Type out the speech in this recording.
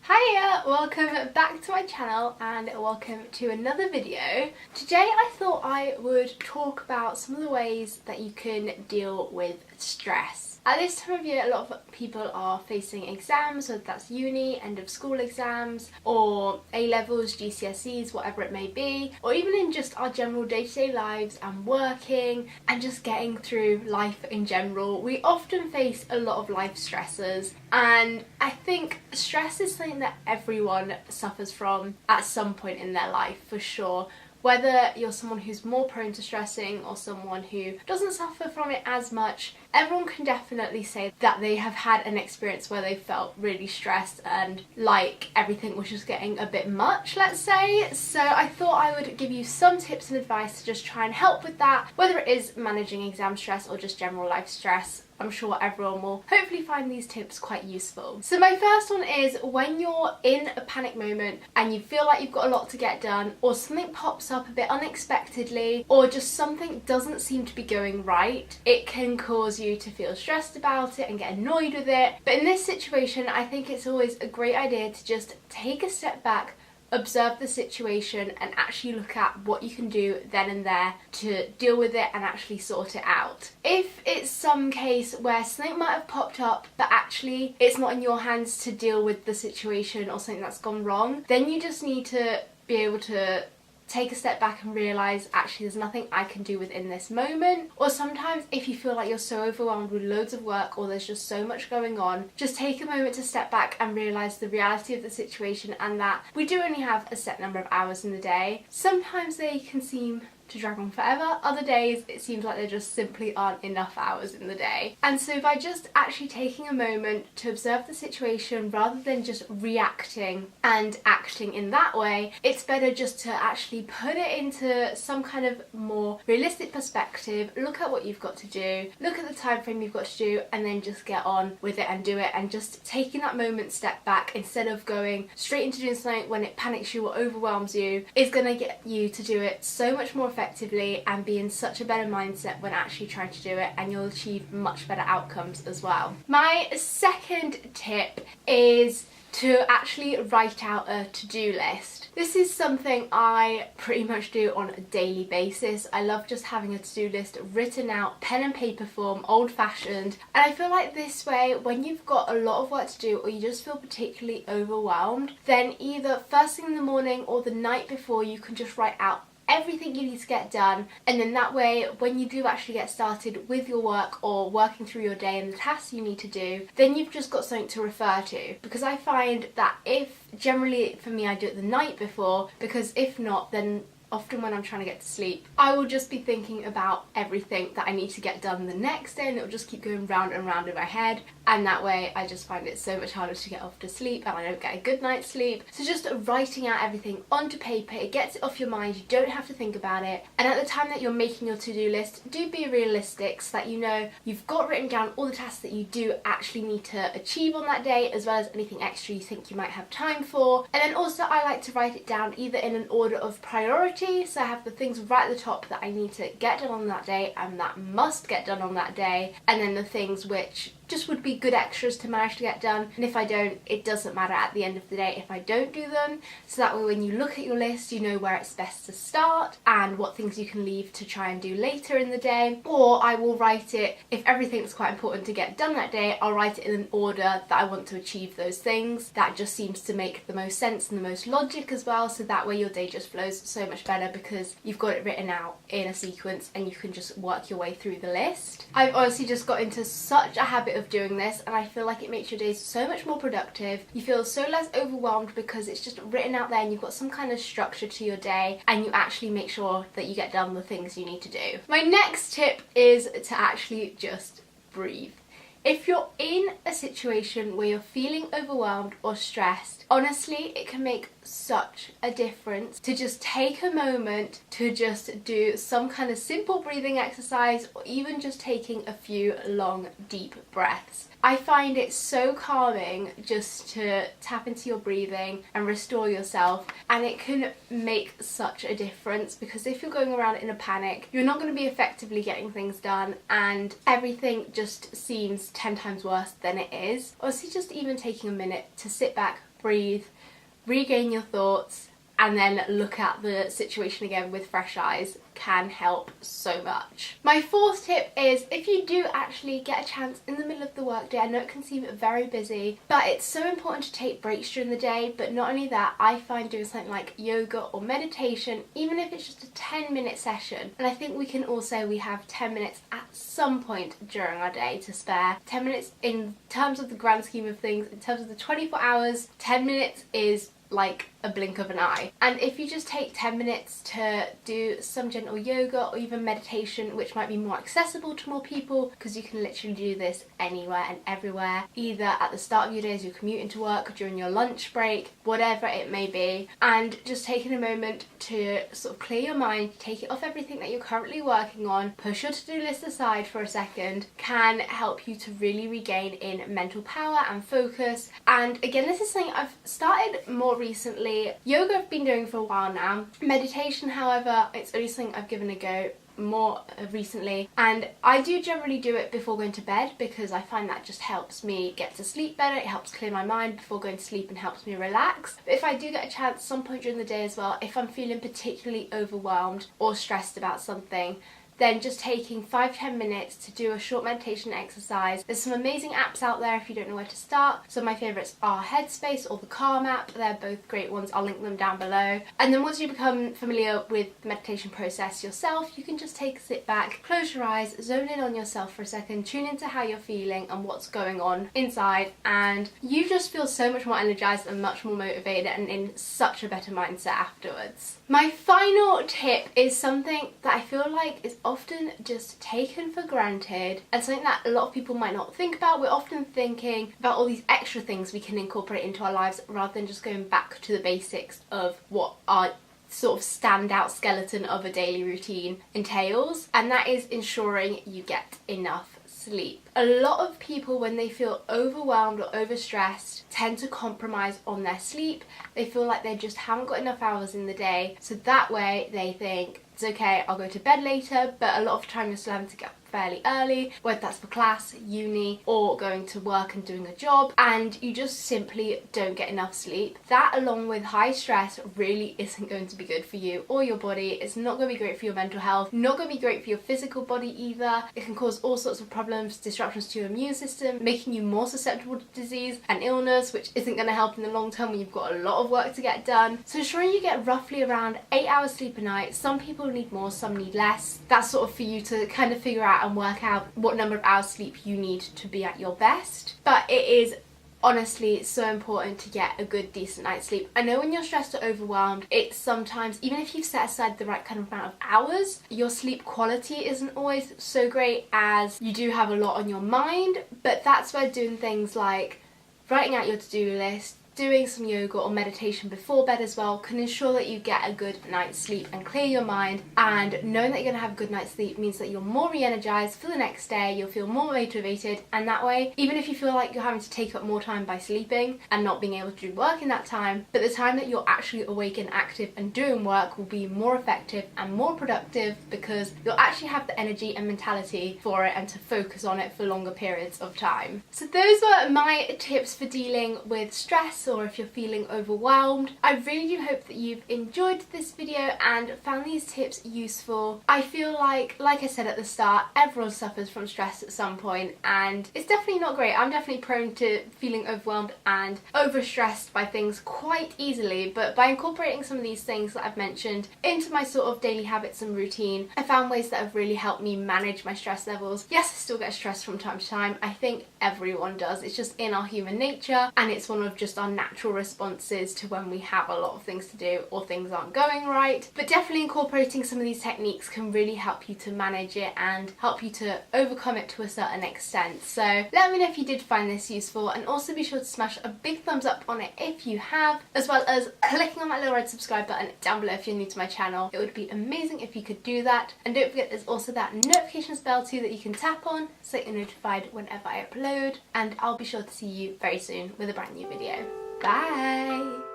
Hiya! Welcome back to my channel and welcome to another video. Today I thought I would talk about some of the ways that you can deal with stress. At this time of year, a lot of people are facing exams, whether that's uni, end of school exams, or A-levels, GCSEs, whatever it may be, or even in just our general day-to-day lives and working and just getting through life in general. We often face a lot of life stressors, and I think stress is something that everyone suffers from at some point in their life, for sure. Whether you're someone who's more prone to stressing or someone who doesn't suffer from it as much, everyone can definitely say that they have had an experience where they felt really stressed and like everything was just getting a bit much, let's say. So I thought I would give you some tips and advice to just try and help with that, whether it is managing exam stress or just general life stress. I'm sure everyone will hopefully find these tips quite useful. So my first one is when you're in a panic moment and you feel like you've got a lot to get done, or something pops up a bit unexpectedly, or just something doesn't seem to be going right, it can cause you to feel stressed about it and get annoyed with it. But in this situation, I think it's always a great idea to just take a step back, observe the situation and actually look at what you can do then and there to deal with it and actually sort it out. If it's some case where something might have popped up but actually it's not in your hands to deal with the situation or something that's gone wrong, then you just need to be able to take a step back and realise actually there's nothing I can do within this moment. Or sometimes if you feel like you're so overwhelmed with loads of work or there's just so much going on, just take a moment to step back and realise the reality of the situation and that we do only have a set number of hours in the day. Sometimes they can seem to drag on forever, other days it seems like there just simply aren't enough hours in the day. And so by just actually taking a moment to observe the situation rather than just reacting and acting in that way, it's better just to actually put it into some kind of more realistic perspective, look at what you've got to do, look at the time frame you've got to do, and then just get on with it and do it. And just taking that moment step back instead of going straight into doing something when it panics you or overwhelms you is going to get you to do it so much more effectively and be in such a better mindset when actually trying to do it, and you'll achieve much better outcomes as well. My second tip is to actually write out a to-do list. This is something I pretty much do on a daily basis. I love just having a to-do list written out, pen and paper form, old-fashioned, and I feel like this way when you've got a lot of work to do or you just feel particularly overwhelmed, then either first thing in the morning or the night before you can just write out everything you need to get done, and then that way when you do actually get started with your work or working through your day and the tasks you need to do, then you've just got something to refer to. Because I find that if, generally for me I do it the night before, because if not then often when I'm trying to get to sleep, I will just be thinking about everything that I need to get done the next day and it'll just keep going round and round in my head, and that way I just find it so much harder to get off to sleep and I don't get a good night's sleep. So just writing out everything onto paper, it gets it off your mind, you don't have to think about it, and at the time that you're making your to-do list, do be realistic so that you know you've got written down all the tasks that you do actually need to achieve on that day, as well as anything extra you think you might have time for. And then also I like to write it down either in an order of priority, so I have the things right at the top that I need to get done on that day and that must get done on that day, and then the things which just would be good extras to manage to get done, and if I don't, it doesn't matter at the end of the day if I don't do them. So that way when you look at your list you know where it's best to start and what things you can leave to try and do later in the day. Or I will write it, if everything's quite important to get done that day, I'll write it in an order that I want to achieve those things. That just seems to make the most sense and the most logic as well, so that way your day just flows so much better because you've got it written out in a sequence and you can just work your way through the list. I've honestly just got into such a habit of doing this and I feel like it makes your days so much more productive. You feel so less overwhelmed because it's just written out there and you've got some kind of structure to your day and you actually make sure that you get done the things you need to do. My next tip is to actually just breathe. If you're in a situation where you're feeling overwhelmed or stressed, honestly, it can make such a difference to just take a moment to just do some kind of simple breathing exercise, or even just taking a few long, deep breaths. I find it so calming just to tap into your breathing and restore yourself, and it can make such a difference because if you're going around in a panic, you're not going to be effectively getting things done and everything just seems 10 times worse than it is. Honestly, just even taking a minute to sit back, breathe, regain your thoughts, and then look at the situation again with fresh eyes can help so much. My fourth tip is, if you do actually get a chance in the middle of the workday, I know it can seem very busy, but it's so important to take breaks during the day. But not only that, I find doing something like yoga or meditation, even if it's just a 10-minute session, and I think we can all say we have 10 minutes at some point during our day to spare. 10 minutes in terms of the grand scheme of things, in terms of the 24 hours, 10 minutes is like a blink of an eye. And if you just take 10 minutes to do some gentle yoga or even meditation, which might be more accessible to more people, because you can literally do this anywhere and everywhere, either at the start of your day as you're commuting to work, during your lunch break, whatever it may be, and just taking a moment to sort of clear your mind, take it off everything that you're currently working on, push your to-do list aside for a second, can help you to really regain in mental power and focus. And again, this is something I've started more recently. Yoga I've been doing for a while now. Meditation, however, it's only something I've given a go more recently, and I do generally do it before going to bed because I find that just helps me get to sleep better. It helps clear my mind before going to sleep and helps me relax. But if I do get a chance some point during the day as well, if I'm feeling particularly overwhelmed or stressed about something, then just taking 5-10 minutes to do a short meditation exercise. There's some amazing apps out there if you don't know where to start. So my favourites are Headspace or the Calm app. They're both great ones. I'll link them down below. And then once you become familiar with the meditation process yourself, you can just take a sit back, close your eyes, zone in on yourself for a second, tune into how you're feeling and what's going on inside, and you just feel so much more energized and much more motivated and in such a better mindset afterwards. My final tip is something that I feel like is often just taken for granted and something that a lot of people might not think about. We're often thinking about all these extra things we can incorporate into our lives rather than just going back to the basics of what our sort of standout skeleton of a daily routine entails, and that is ensuring you get enough sleep. A lot of people, when they feel overwhelmed or overstressed, tend to compromise on their sleep. They feel like they just haven't got enough hours in the day, so that way they think, it's okay, I'll go to bed later, but a lot of the time you're still having to get up fairly early, whether that's for class, uni, or going to work and doing a job, and you just simply don't get enough sleep. That, along with high stress, really isn't going to be good for you or your body. It's not going to be great for your mental health, not going to be great for your physical body either. It can cause all sorts of problems, disruptions to your immune system, making you more susceptible to disease and illness, which isn't going to help in the long term when you've got a lot of work to get done. So ensuring you get roughly around 8 hours sleep a night. Some people need more, some need less. That's sort of for you to kind of figure out and work out what number of hours sleep you need to be at your best. But it is honestly so important to get a good decent night's sleep. I know when you're stressed or overwhelmed, it's sometimes, even if you've set aside the right kind of amount of hours, your sleep quality isn't always so great as you do have a lot on your mind. But that's where doing things like writing out your to-do list, doing some yoga or meditation before bed as well can ensure that you get a good night's sleep and clear your mind. And knowing that you're going to have a good night's sleep means that you're more re-energized for the next day, you'll feel more motivated, and that way, even if you feel like you're having to take up more time by sleeping and not being able to do work in that time, but the time that you're actually awake and active and doing work will be more effective and more productive because you'll actually have the energy and mentality for it and to focus on it for longer periods of time. So those were my tips for dealing with stress, or if you're feeling overwhelmed. I really do hope that you've enjoyed this video and found these tips useful. I feel like I said at the start, everyone suffers from stress at some point, and it's definitely not great. I'm definitely prone to feeling overwhelmed and overstressed by things quite easily, but by incorporating some of these things that I've mentioned into my sort of daily habits and routine, I found ways that have really helped me manage my stress levels. Yes, I still get stressed from time to time. I think everyone does. It's just in our human nature, and it's one of just our natural responses to when we have a lot of things to do or things aren't going right. But definitely incorporating some of these techniques can really help you to manage it and help you to overcome it to a certain extent. So let me know if you did find this useful, and also be sure to smash a big thumbs up on it if you have, as well as clicking on that little red subscribe button down below if you're new to my channel. It would be amazing if you could do that. And don't forget, there's also that notifications bell too that you can tap on so that you're notified whenever I upload, and I'll be sure to see you very soon with a brand new video. Bye!